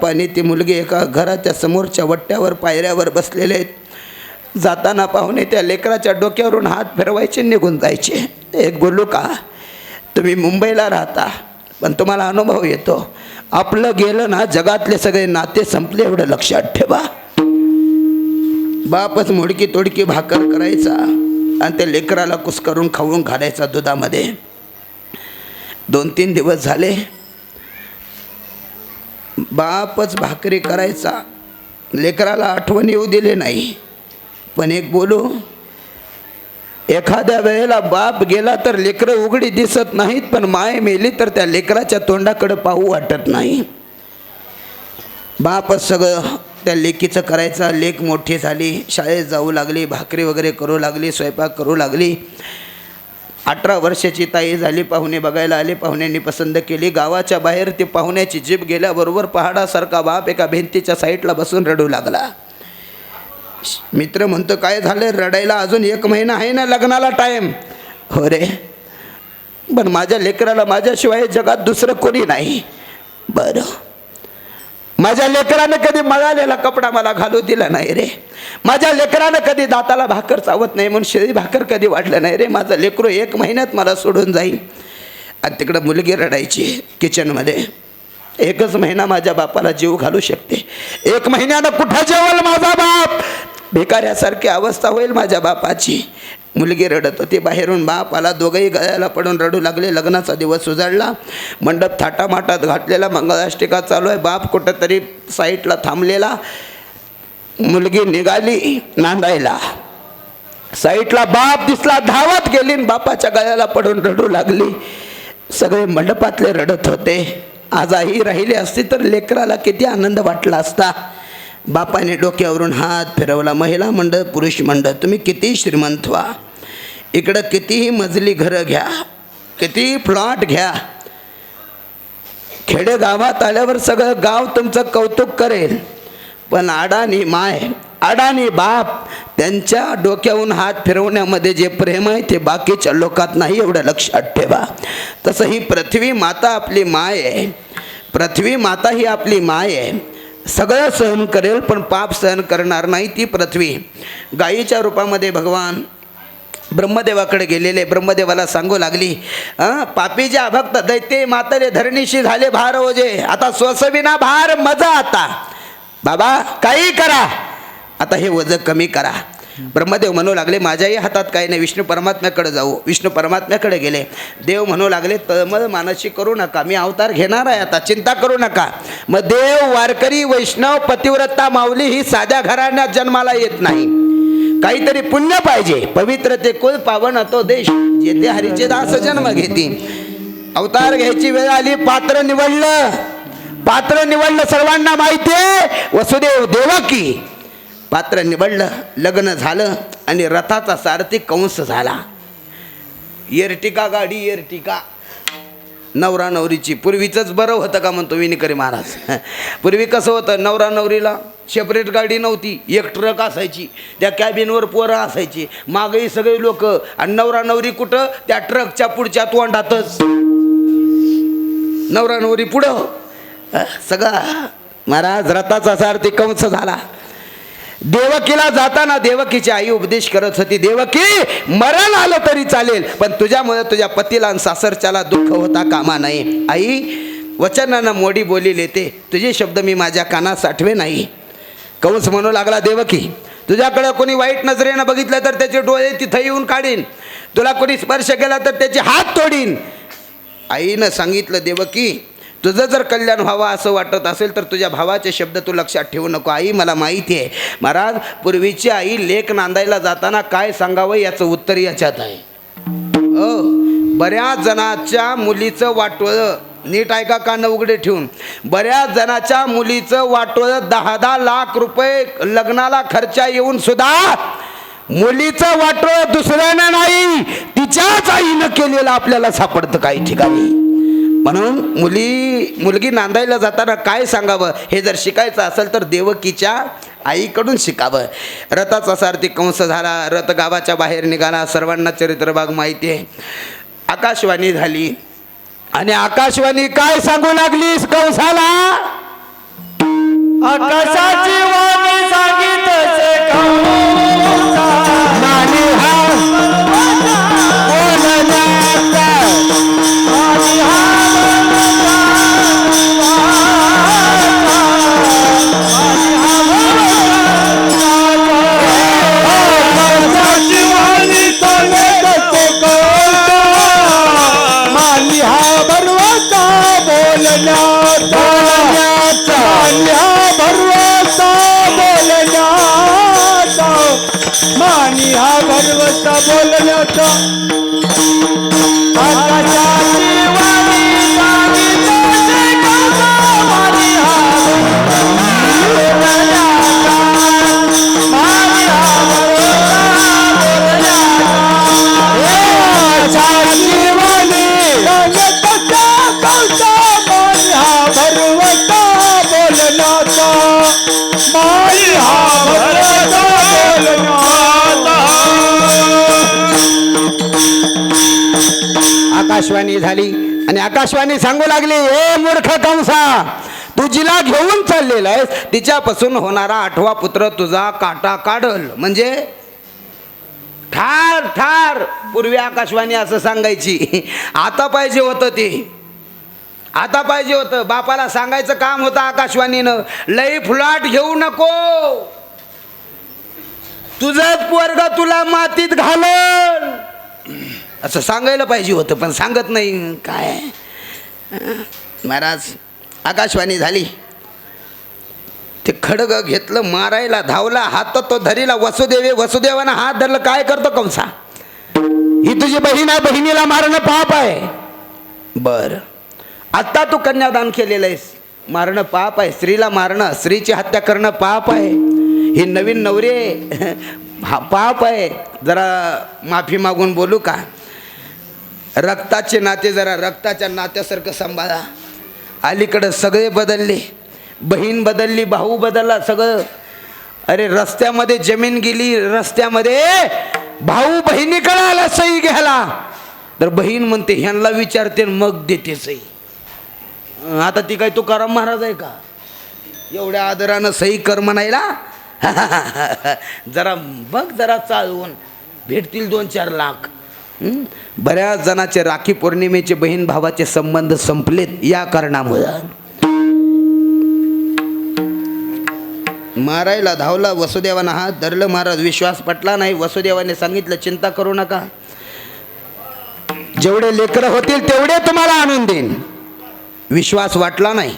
आणि ती मुलगी एका घराच्या समोरच्या वट्ट्यावर पायऱ्यावर बसलेले आहेत. जाताना पाहुणे त्या लेकराच्या डोक्यावरून हात फिरवायचे, निघून जायचे. एक बोलू का, तुम्ही मुंबईला राहता पण तुम्हाला अनुभव येतो, आपलं गेलं ना जगातले सगळे नाते संपले एवढं लक्षात ठेवा. बापच मोडकी तोडकी भाकर करायचा आणि त्या लेकराला कुस्करून खाऊन घालायचा दुधामध्ये. 2-3 दिवस झाले बापच भाकरी करायचा, लेकराला आठवण येऊ दिले नाही. पण एक बोलू, एखाद्या वेळेला बाप गेला तर लेकरं उघडी दिसत नाहीत, पण माय मेली तर त्या लेकराच्या तोंडाकडे पाहू वाटत नाही. बापच सगळं त्या लेकीचं करायचा. लेक मोठी झाली, शाळेत जाऊ लागली, भाकरी वगैरे करू लागली, स्वयंपाक करू लागली. 18 वर्षाची ताई झाली. पाहुणे बघायला आले, पाहुण्यांनी पसंत केली. गावाच्या बाहेर ती पाहुण्याची जीभ गेल्याबरोबर पहाडासारखा बाप एका भिंतीच्या साईडला बसून रडू लागला. मित्र म्हणतो, काय झालं रडायला, अजून 1 महिना आहे ना लग्नाला टाईम. हो रे, पण माझ्या लेकराला माझ्याशिवाय जगात दुसरं कोणी नाही. बरं, माझ्या लेकरानं कधी मळालेला कपडा मला घालू दिला नाही रे. माझ्या लेकरानं कधी दाताला भाकर चावत नाही म्हणून शिळी भाकर कधी वाढलं नाही रे. माझं लेकरू 1 महिन्यात मला सोडून जाईल. आणि तिकडं मुलगी रडायची किचनमध्ये. 1च महिना माझ्या बापाला जीव घालू शकते, 1 महिन्यानं कुठं जेवल माझा बाप, भिकाऱ्यासारखी अवस्था होईल माझ्या बापाची. मुलगी रडत होती. बाहेरून बाप आला, दोघंही गळ्याला पडून रडू लागले. लग्नाचा दिवस उजाडला, मंडप थाटामाटात घातलेला, मंगलाष्टिका चालू आहे. बाप कुठंतरी साईडला थांबलेला. मुलगी निघाली नांदायला, साईडला बाप दिसला, धावत गेली, बापाच्या गळ्याला पडून रडू लागली. सगळे मंडपातले रडत होते. आज आई राहिली असती तर लेकराला किती आनंद वाटला असता. बापाने डोक्यावरून हात फिरवला. महिला मंडळ, पुरुष मंडळ, तुम्ही किती श्रीमंत व्हा, इकडं कितीही मजली घरं घ्या, कितीही प्लॉट घ्या, खेडेगावात आल्यावर सगळं गाव तुमचं कौतुक करेल, पण अडाणी माय, अडाणी बाप, त्यांच्या डोक्यावरून हात फिरवण्यामध्ये जे प्रेम आहे ते बाकीच्या लोकात नाही, एवढं लक्षात ठेवा. तसं ही पृथ्वी माता आपली माय आहे. पृथ्वी माता ही आपली माय आहे. सगळं सहन करेल पण पाप सहन करणार नाही ती पृथ्वी. गायीच्या रूपामध्ये भगवान ब्रह्मदेवाकडे गेलेले. ब्रह्मदेवाला सांगू लागली, पापी जे अभक्त दैत्य मातरे धरणीशी झाले भार ओझे, आता स्वसविना भार मजा. आता बाबा काही करा, आता हे वजन कमी करा. ब्रह्मदेव म्हणू लागले, माझ्याही हातात काही नाही, विष्णू परमात्म्याकडे जाऊ. विष्णू परमात्म्याकडे गेले. देव म्हणू लागले, तळमळ मानसी करू नका, मी अवतार घेणार आहे, आता चिंता करू नका. मग देव, वारकरी, वैष्णव, पतिव्रता माऊली ही साध्या घराण्यात जन्माला येत नाही. काहीतरी पुण्य पाहिजे. पवित्र ते कुल, पावन तो देश, जेथे हरीचे दास जन्म घेती. अवतार घ्यायची वेळ आली, पात्र निवडलं. पात्र निवडलं सर्वांना माहिती आहे, वसुदेव देवकी. पात्र निवडलं, लग्न झालं आणि रथाचा सारथी कंस झाला. एर्टिका गाडी, एर्टिका नवरा नवरीची. पूर्वीचंच बरं होतं का म्हणतो विनीकरी महाराज. पूर्वी कसं होतं, नवरा नवरीला सेपरेट गाडी नव्हती, एक ट्रक असायची, त्या कॅबिनवर पोरं असायची, मागही सगळे लोक, आणि नवरा नवरी कुठं, त्या ट्रकच्या पुढच्या तोंडातच. नवरा नवरी पुढं सगळा. महाराज रथाचा सारथी कंस झाला. देवकीला जाताना देवकीची आई उपदेश करत होती, देवकी मरण आलं तरी चालेल, पण तुझ्यामुळे तुझ्या पतीला आणि सासरच्याला दुःख होता कामा नये. आई वचनानं मोडी बोली लेते, तुझे शब्द मी माझ्या कानात साठवे नाही. कंस म्हणू लागला, देवकी तुझ्याकडे कोणी वाईट नजरेनं बघितलं तर त्याचे डोळे तिथं येऊन काढीन, तुला कोणी स्पर्श केला तर त्याचे हात तोडीन. आईनं सांगितलं, देवकी तुझं जर कल्याण व्हावं असं वाटत असेल तर तुझ्या भावाचे शब्द तू लक्षात ठेवू नको. आई मला माहिती आहे. महाराज पूर्वीची आई लेक नांदायला जाताना काय सांगावं याचं उत्तर याच्यात आहे. बऱ्याच जणाच्या मुलीचं वाटोळं, नीट ऐका कान उघडे ठेवून, बऱ्याच जणाच्या मुलीचं वाटोळं 10-10 लाख रुपये लग्नाला खर्चा येऊन सुद्धा मुलीचं वाटोळं दुसऱ्यानं नाही, तिच्याच आईनं केलेलं आपल्याला सापडतं काही ठिकाणी. म्हणून मुलगी नांदायला जाताना काय सांगावं हे जर शिकायचं असेल तर देवकीच्या आईकडून शिकावं. रथाचा सारथी कंस झाला. रथ गावाच्या बाहेर निघाला. सर्वांना चरित्रभाग माहिती आहे. आकाशवाणी झाली आणि आकाशवाणी काय सांगू लागलीस कंसाला, आकाशाची वाणी सांगितसे कंसा मानी हा बोलण्याचा मानी हा आकाशाची वाणी सांगितसे कंसा मानी हा भरवसा बोलण्याचा मानी हा भरवसा बोलण्याचा आकाशाची वाणी सांगितसे कंसा मानी हा बोलण्याचा मानी हा भरवसा बोलण्याचा आकाशाची वाणी सांगितसे कंसा मानी हा भरवसा बोलण्याचा मानी हा भरवसा आकाशवाणी झाली आणि आकाशवाणी सांगू लागली, ए मूर्ख कंसा, तू जिला घेऊन चाललेला आहेस तिच्यापासून होणारा 8वा पुत्र तुझा काटा काढल. म्हणजे ठार ठार. पूर्वी आकाशवाणी असं सांगायची. आता पाहिजे होतं ते, आता पाहिजे होतं. बापाला सांगायचं काम होतं आकाशवाणीनं, लई फुलाट घेऊ नको, तुझंच पोरगा तुला मातीत घालल, असं सांगायला पाहिजे होतं. पण सांगत नाही. काय महाराज, आकाशवाणी झाली. ते खडग घेतलं, मारायला धावला, हात तो धरीला. वसुदेवानं हात धरलं. काय करतो कंसा, ही तुझी बहीण आहे, बहिणीला मारणं पाप आहे. बर, आत्ता तू कन्यादान केलेलं आहेस, मारणं पाप आहे. स्त्रीला मारणं, स्त्रीची हत्या करणं पाप आहे. हे नवीन नवरे हा पाप आहे. जरा माफी मागून बोलू का, रक्ताचे नाते जरा रक्ताच्या नात्यासारखं सांभाळा. अलीकडं सगळे बदलले, बहीण बदलली, भाऊ बदलला, सगळं. अरे रस्त्यामध्ये जमीन गेली, रस्त्यामध्ये भाऊ बहिणीकडे आला सही घ्यायला, तर बहीण म्हणते ह्यांना विचारते मग देते सही. आता ती काय तुकाराम महाराज आहे का, एवढ्या आदरानं सही कर म्हणायला. जरा बघ, जरा चालवून भेटतील 2-4 लाख. बऱ्याच जणांचे राखी पौर्णिमेचे बहीण भावाचे संबंध संपलेत या कारणामुळं. मारायला धावला, वसुदेवानं हात धरलं. महाराज विश्वास पटला नाही. वसुदेवाने सांगितलं, चिंता करू नका, जेवढे लेकरं होतील तेवढे तुम्हाला आणून देईन. विश्वास वाटला नाही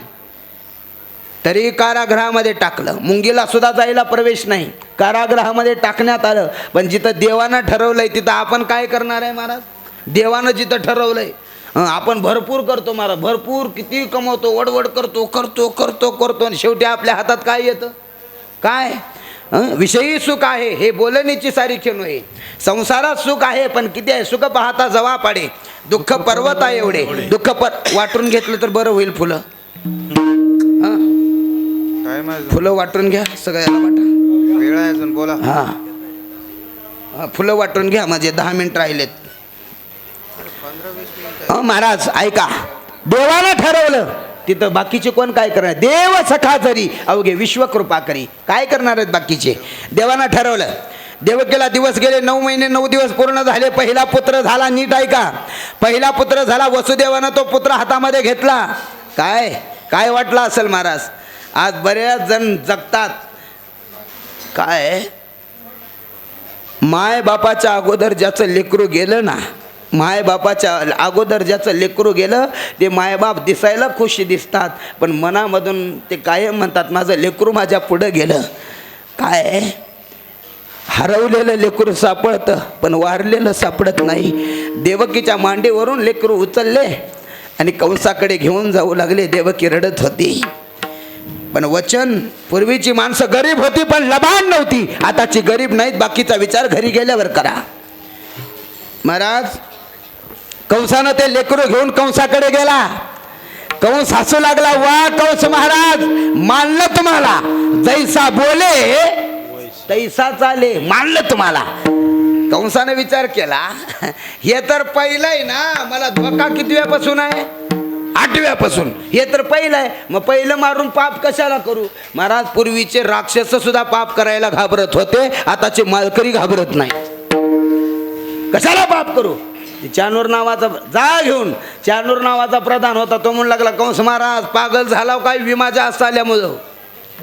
तरी कारागृहामध्ये टाकलं. मुंगीला सुद्धा जायला प्रवेश नाही, कारागृहामध्ये टाकण्यात आलं. पण जिथं देवानं ठरवलंय तिथं आपण काय करणार आहे महाराज. देवानं जिथं ठरवलंय आपण भरपूर करतो महाराज, भरपूर किती कमवतो, वडवड करतो करतो करतो करतो आणि शेवटी आपल्या हातात काय येतं. काय विषयी सुख आहे हे बोलण्याची सारी खेळू आहे. संसारात सुख आहे पण किती आहे, सुख पाहता जवा पाडे, दुःख पर्वत आहे एवढे. दुःख वाटून घेतलं तर बरं होईल. फुलं फुलं वाटून घ्या, सगळ्याला वाटा. वेळ आहे अजून, बोला. हां, फुलं वाटून घ्या, म्हणजे 10 मिनिट राहिलेत. महाराज ऐका, देवानं ठरवलं तिथं बाकीचे कोण काय करणार. देव सखा जरी अवघे विश्वकृपा करी, काय करणार आहेत बाकीचे. देवानं ठरवलं. देवकीला दिवस गेले, 9 महिने 9 दिवस पूर्ण झाले. पहिला पुत्र झाला. नीट ऐका, पहिला पुत्र झाला. वसुदेवानं तो पुत्र हातामध्ये घेतला. काय काय वाटलं असेल महाराज. आज बऱ्याच जण जगतात. काय माय बापाच्या अगोदर ज्याचं लेकरू गेलं ना, माय बापाच्या अगोदर ज्याचं लेकरू गेलं ते मायबाप दिसायला खुशी दिसतात, पण मनामधून ते कायम म्हणतात माझं लेकरू माझ्या पुढं गेलं. काय हरवलेलं लेकरू सापडतं पण वारलेलं सापडत नाही. देवकीच्या मांडीवरून लेकरू उचलले आणि कंसाकडे घेऊन जाऊ लागले. देवकी रडत होती. पण वचन, पूर्वीची माणसं गरीब होती पण लबान नव्हती, आताची गरीब नाहीत. बाकीचा विचार घरी गेल्यावर करा. महाराज कंसानं ते लेकरू घेऊन कंसाकडे गेला. कंस हसू लागला. वा कंस महाराज, मानलं तुम्हाला, जैसा बोले तैसा चाले, मानलं तुम्हाला. कंसाने विचार केला, हे तर पहिलंय ना, मला धोका किती वेळापासून आहे. 8व्यापासून. हे तर पहिलं आहे. मग पहिलं मारून पाप कशाला करू महाराज? पूर्वीचे राक्षस सुद्धा पाप करायला घाबरत होते, आताचे मालकरी घाबरत नाही. कशाला पाप करू? चानूर नावाचा जा घेऊन चानूर नावाचा प्रधान होता, तो म्हणू लागला कंस महाराज पागल झाला काय विमा जास्त आल्यामुळं.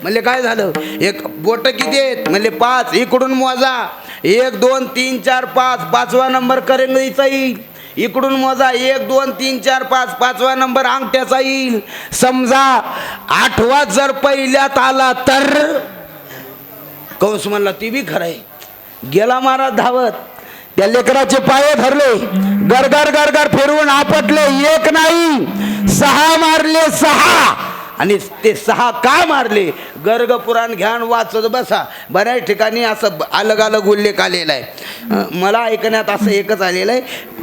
म्हणले काय झालं? एक बोट किती आहेत? म्हणले 5. इकडून मोजा 1 2 3 4 5. 5वा नंबर करंगळीचा येईल. इकडून मोजा 1 2 3 4 5. 5वा नंबर अंगठ्याचा येईल. समजा 8वा जर पहिल्यात आला तर कंस म्हणला ती बी खरं आहे. गेला महाराज धावत, त्या लेकराचे पाय धरले, गरगर गरगर फिरवून आपटले. 1 नाही 6 मारले. 6 आणि ते 6 का मारले? गर्ग पुराण घ्यान वाचत बसा. बऱ्याच ठिकाणी असं अलग अलग उल्लेख आलेला आहे. मला ऐकण्यात असं एकच आलेलं आहे,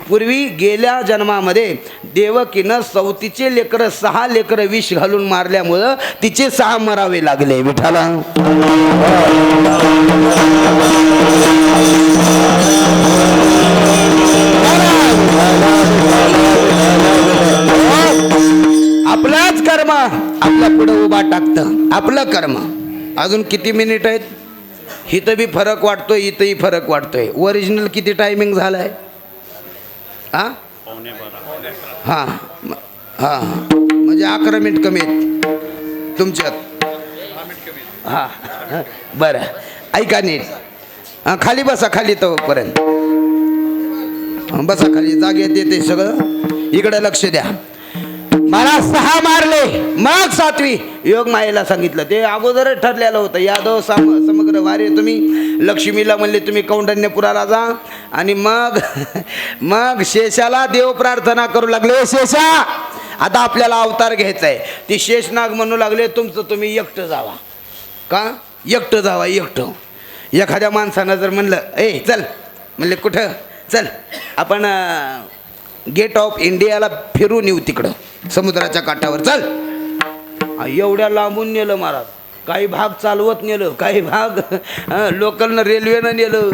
पूर्वी गेल्या जन्मामध्ये देवकीनं सवतीचे लेकरं 6 लेकरं विष घालून मारल्यामुळं तिचे 6 मरावे लागले. विठाला आपलाच कर्म आपल्या पुढे उभा टाकतं. आपलं कर्म. अजून किती मिनिट आहेत? इथं बी फरक वाटतोय, इथंही फरक वाटतोय. ओरिजिनल किती टायमिंग झालाय? हां हां हां म्हणजे 11 मिनिट कमी आहेत तुमच्यात. हां बरं ऐका नीट. हां खाली बसा, खाली तोपर्यंत बसा खाली. जागेत येते सगळं. इकडे लक्ष द्या. मला 6 मारले, मग 7वी योग मायेला सांगितलं. ते अगोदरच ठरलेलं होतं. यादव समग्र वारे तुम्ही लक्ष्मीला म्हणले तुम्ही कौंडण्यपुराला जा. आणि मग शेषाला देव प्रार्थना करू लागले, शेषा आता आपल्याला अवतार घ्यायचा आहे. ती शेषनाग म्हणू लागले तुमचं तुम्ही एकटं जावा. का एकटं जावा? एकटं. एखाद्या माणसानं जर म्हणलं ए चल, म्हणले कुठं? चल आपण गेट ऑफ इंडियाला फिरून येऊ, तिकडं समुद्राच्या काठावर चल. एवढ्या लांबून नेलं महाराज. काही भाग चालवत नेलं, काही भाग लोकलनं रेल्वेनं नेलं.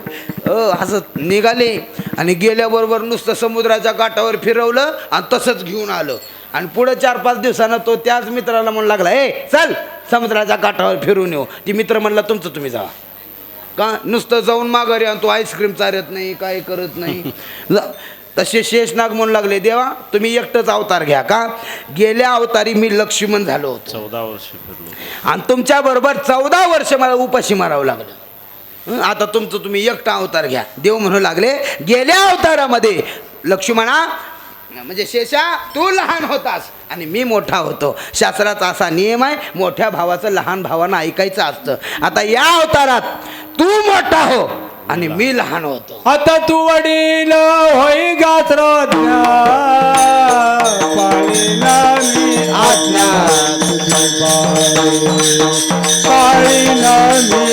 असं निघाले आणि गेल्याबरोबर नुसतं समुद्राच्या काठावर फिरवलं आणि तसंच घेऊन आलं. आणि पुढं 4-5 दिवसानं तो त्याच मित्राला म्हणू लागला ए चल समुद्राच्या काठावर फिरून येऊ. ती मित्र म्हणला तुमचं तुम्ही जावा. का नुसतं जाऊन माघारी आणि तो आईस्क्रीम चारत नाही, काय करत नाही. तसे शेषनाग म्हणू लागले देवा तुम्ही एकटंच अवतार घ्या. का गेल्या अवतारी मी लक्ष्मण झालो होतो, 14 वर्ष फिरलो, आणि तुमच्या बरोबर 14 वर्ष मला उपाशी मारावं लागलं. आता तुमचं तुम्ही एकटा अवतार घ्या. देव म्हणू लागले गेल्या अवतारामध्ये लक्ष्मणा म्हणजे शेषा तू लहान होतास आणि मी मोठा होतो. शास्त्राचा असा नियम आहे, मोठ्या भावाचं लहान भावानं ऐकायचं असतं. आता या अवतारात तू मोठा हो आणि मी लहान होतो. आता तू वडील होई गात्रज्ञा, पाळीना मी आज्ञा तुझी पाळीना मी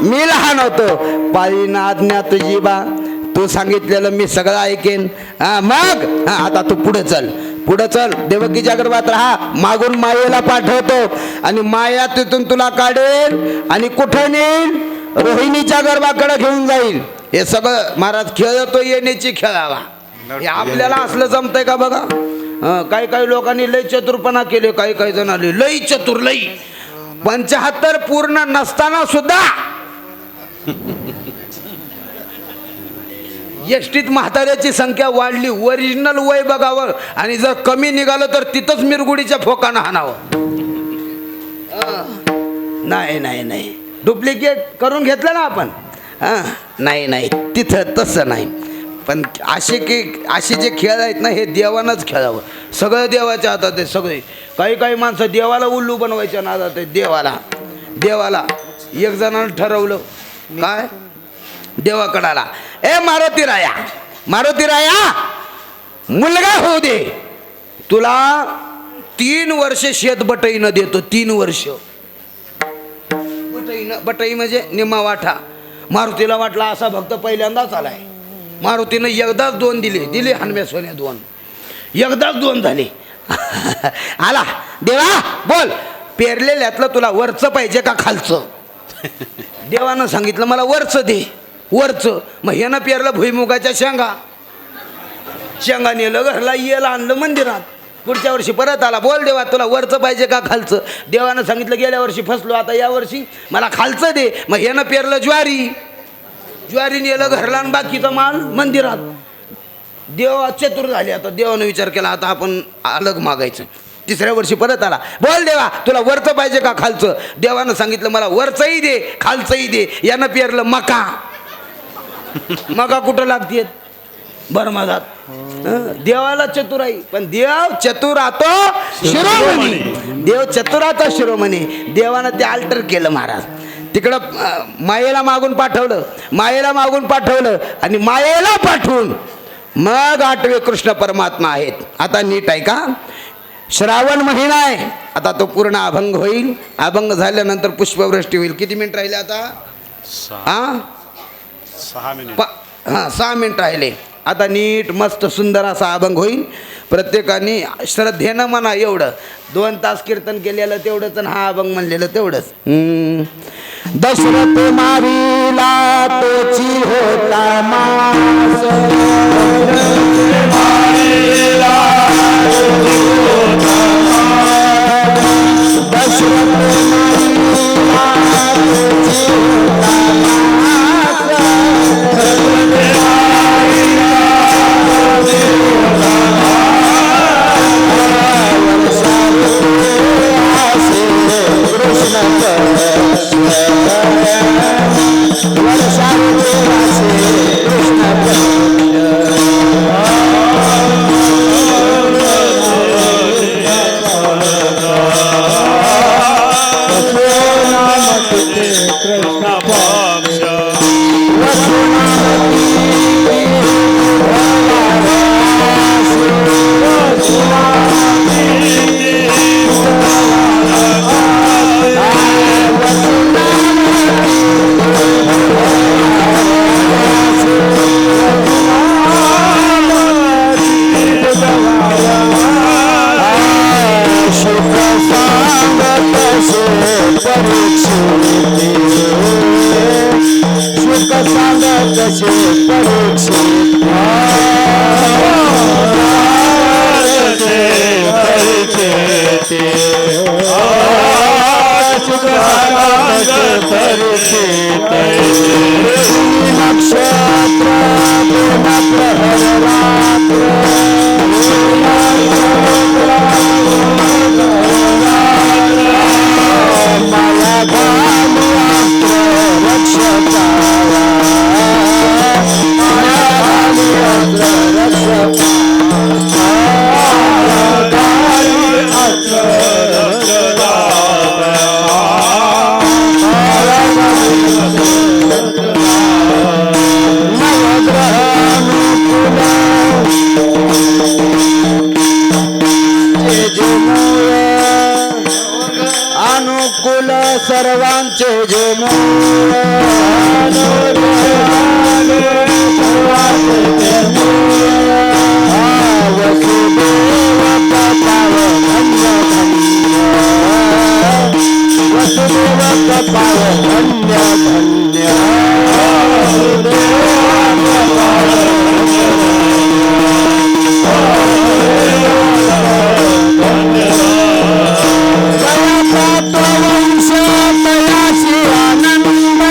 मी लहान होतो. पाळीना आज्ञा तुझी बा, तू सांगितलेलं मी सगळं ऐकेन. मग आता तू पुढे चल, पुढे चल. देवकीच्या गर्भात राहा. मागून मायेला पाठवतो आणि माया तिथून तुला काढेल आणि कुठं नेईल? रोहिणीच्या गर्भाकडे घेऊन जाईल. हे सगळं महाराज खेळतो येण्याची खेळावा. हे आपल्याला असलं जमतंय का बघा. काही काही लोकांनी लई चतुरपणा केले, काही काही जणांनी लई चतुर लई 75 पूर्ण नसताना सुद्धा एसटीत म्हाताऱ्याची संख्या वाढली. ओरिजिनल वय बघावं आणि जर कमी निघालं तर तिथंच मिरगुडीच्या फोकानं हाणावं. नाही नाही नाही, डुप्लिकेट करून घेतलं ना आपण. हां नाही नाही तिथं तसं नाही. पण असे जे खेळ आहेत ना हे देवानंच खेळावं. सगळं देवाच्या हातात आहे सगळे. काही माणसं देवाला उल्लू बनवायच्या नादात आहे. देवाला एक जणानं ठरवलं काय देवाकडाला ए मारुती राया मुलगा होऊ दे तुला 3 वर्ष शेत बटईनं देतो. 3 वर्ष बटई म्हणजे निम्मा वाटा. मारुतीला वाटला असा भक्त पहिल्यांदाच आलाय. मारुतीनं एकदाच 2 दिले हनम्या सोन्या 2 एकदाच 2 झाले. आला देवा बोल पेरलेल्यातलं तुला वरचं पाहिजे का खालचं. देवानं सांगितलं मला वरचं दे वरचं. मग ह्यानं पेरलं भुईमुगाच्या शेंगा नेलं घरला येला आणलं मंदिरात. पुढच्या वर्षी परत आला बोल देवा तुला वरचं पाहिजे का खालचं. देवानं सांगितलं गेल्या वर्षी फसलो आता या वर्षी मला खालचं दे. मग ह्यानं पेरलं ज्वारी नेलं घरला आणि बाकीचा माल मंदिरात. देव चतुर झाले. आता देवानं विचार केला आता आपण अलग मागायचं. 3ऱ्या वर्षी परत आला बोल देवा तुला वरचं पाहिजे का खालचं. देवानं सांगितलं मला वरचंही दे खालचंही दे. यानं पेरलं मका कुठं लागते भरमादात. देवाला चतुराई पण देव चतुरातो शिरोमणी. देव चतुराचा शिरोमणी. देवानं ते अल्टर केलं महाराज. तिकडं मायेला मागून पाठवलं आणि मायेला पाठवून मग 8वे कृष्ण परमात्मा आहेत. आता नीट आहे का श्रावण महिना आहे. आता तो पूर्ण अभंग होईल. अभंग झाल्यानंतर पुष्पवृष्टी होईल. किती मिनिट राहिले आता 6 मिनिट. 6 मिनिट राहिले. आता नीट मस्त सुंदर असा अभंग होईल. प्रत्येकाने श्रद्धेनं म्हणा. एवढं 2 तास कीर्तन केलेलं तेवढंच आणि हा अभंग म्हणलेलं तेवढंच. दशरथ मारिला तोची होता मास अनुकूल सर्वांचे जे मूळ वसुदेव कपाळ धन्य वसुदेव कपाळ धन्य धन्य वंश तयासी आनंद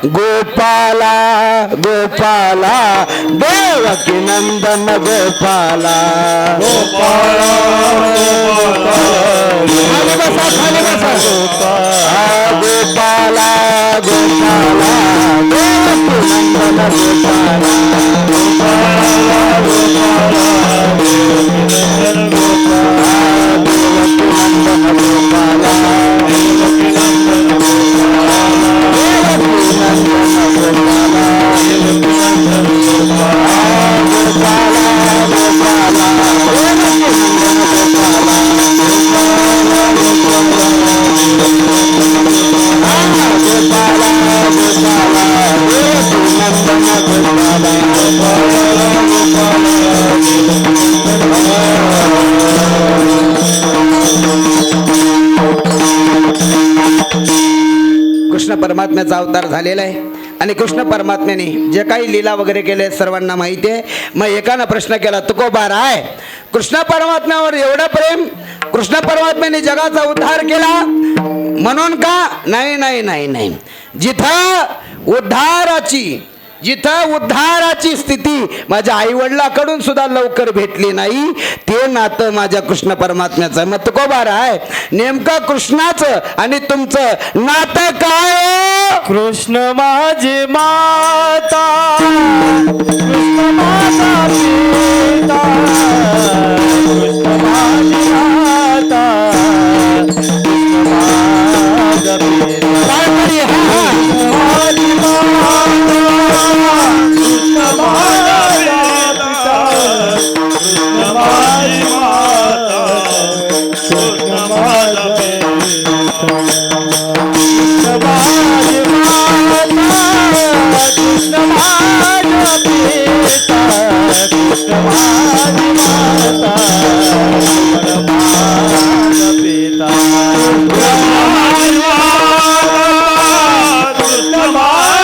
गोपाला गोपाला देवकी नंदन गोपाला गोपाला खाली बसा गोपाला गोपाला देवकी नंदन गोपाला कृष्ण परमात्म्याचा अवतार झालेला आहे आणि कृष्ण परमात्म्याने जे काही लीला वगैरे केले सर्वांना माहिती आहे. मग एकानं प्रश्न केला, तुकोबा राय कृष्ण परमात्म्यावर एवढं प्रेम, कृष्ण परमात्म्याने जगाचा उद्धार केला म्हणून का? नाही नाही नाही नाही, जिथं उद्धाराची स्थिती माझ्या आईवडिलाकडून सुद्धा लवकर भेटली नाही ते नातं माझ्या कृष्ण परमात्म्याचं. मग तुकोबा राय नेमकं कृष्णाचं आणि तुमचं नातं काय? कृष्ण माझी माता, कृष्ण माझा पिता, कृष्ण माझी माता, कृष्ण माझा पिता. माझी माता, कृष्ण माझा पिता, कृष्ण माझी माता, कृष्ण माझा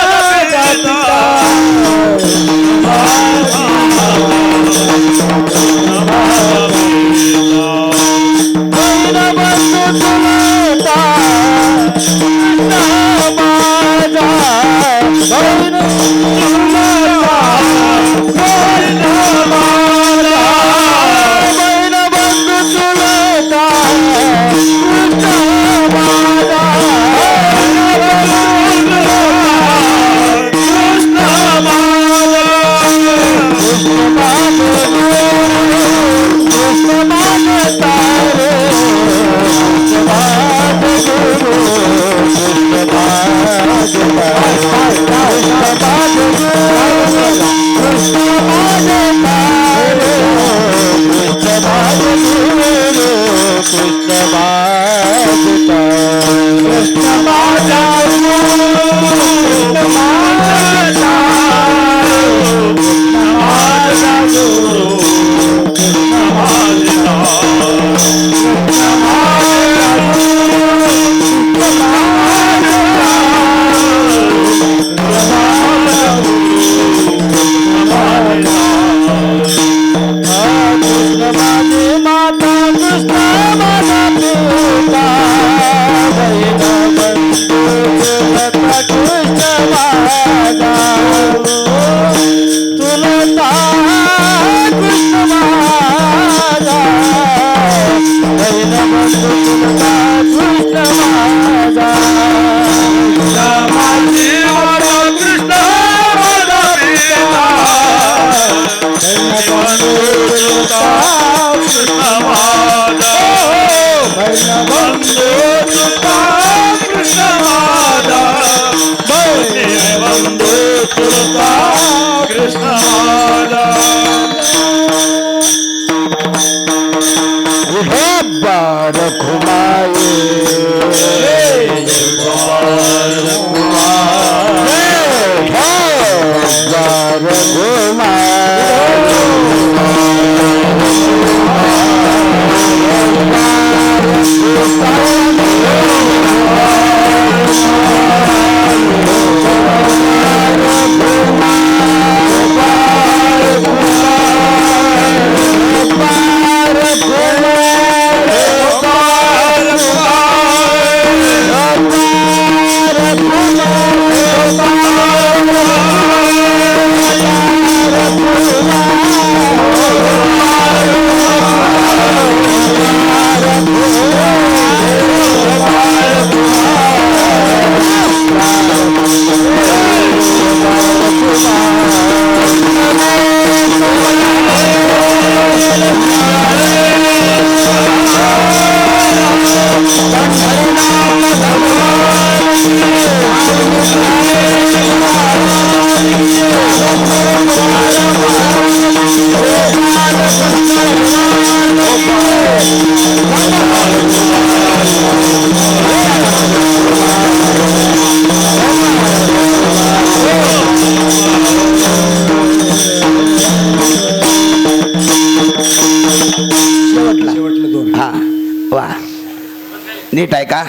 नीट आहे का?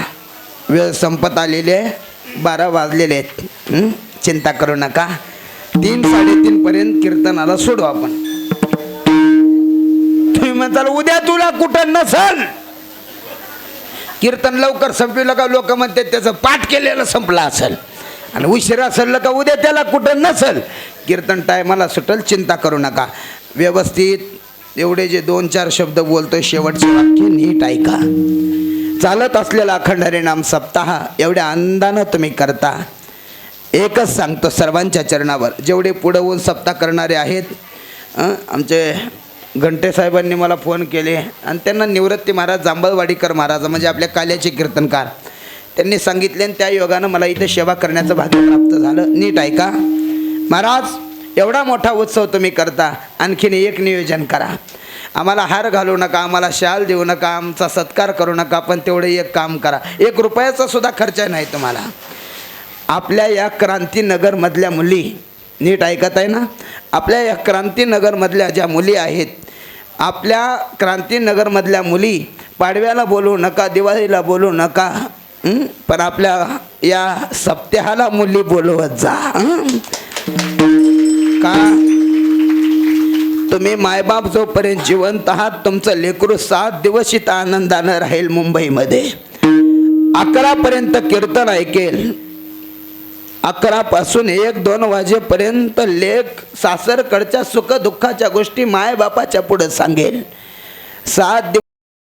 वेळ संपत आलेली आहे, 12 वाजलेले आहेत. चिंता करू नका. 3-3:30 पर्यंत कीर्तनाला सोडू आपण. तुम्ही म्हणताल उद्या तुला कुठं नसल. कीर्तन लवकर संपलं का लोक म्हणतात त्याचं पाठ केलेलं संपलं असेल, आणि उशिरा असेल का उद्या त्याला कुठं नसल. कीर्तन टायमाला सुटल, चिंता करू नका. व्यवस्थित एवढे जे 2-4 शब्द बोलतोय शेवटचे वाक्य नीट ऐका. चालत असलेला अखंड हरिनाम सप्ताह एवढ्या आनंदानं तुम्ही करता. एकच सांगतो सर्वांच्या चरणावर, जेवढे पुढं होऊन सप्ताह करणारे आहेत, आमचे घंटे साहेबांनी मला फोन केले आणि त्यांना निवृत्ती महाराज जांभळवाडीकर महाराज म्हणजे आपल्या काल्याचे कीर्तनकार त्यांनी सांगितले, आणि त्या योगानं मला इथे सेवा करण्याचं भाग्य प्राप्त झालं. नीट ऐका महाराज, एवढा मोठा उत्सव तुम्ही करता, आणखीन एक नियोजन करा. आम्हाला हार घालू नका, आम्हाला शाल देऊ नका, आमचा सत्कार करू नका, पण तेवढे एक काम करा. 1 रुपयाचा सुद्धा खर्च नाही तुम्हाला. आपल्या या क्रांतीनगरमधल्या मुली, नीट ऐकत आहे ना, आपल्या या क्रांतीनगरमधल्या ज्या मुली आहेत, आपल्या क्रांतीनगरमधल्या मुली पाडव्याला बोलू नका, दिवाळीला बोलू नका, पण आपल्या या सप्त्याहाला मुली बोलवत जा. का? तुम्ही मायबाप जोपर्यंत जिवंत आहात, तुमचं लेकरू 7 दिवस इथं आनंदानं राहील मुंबईमध्ये. 11 पर्यंत कीर्तन ऐकेल. 11 पासून 1-2 वाजेपर्यंत लेक सासरकडच्या सुखदुःखाच्या गोष्टी मायबापाच्या पुढे सांगेल. 7 दिवस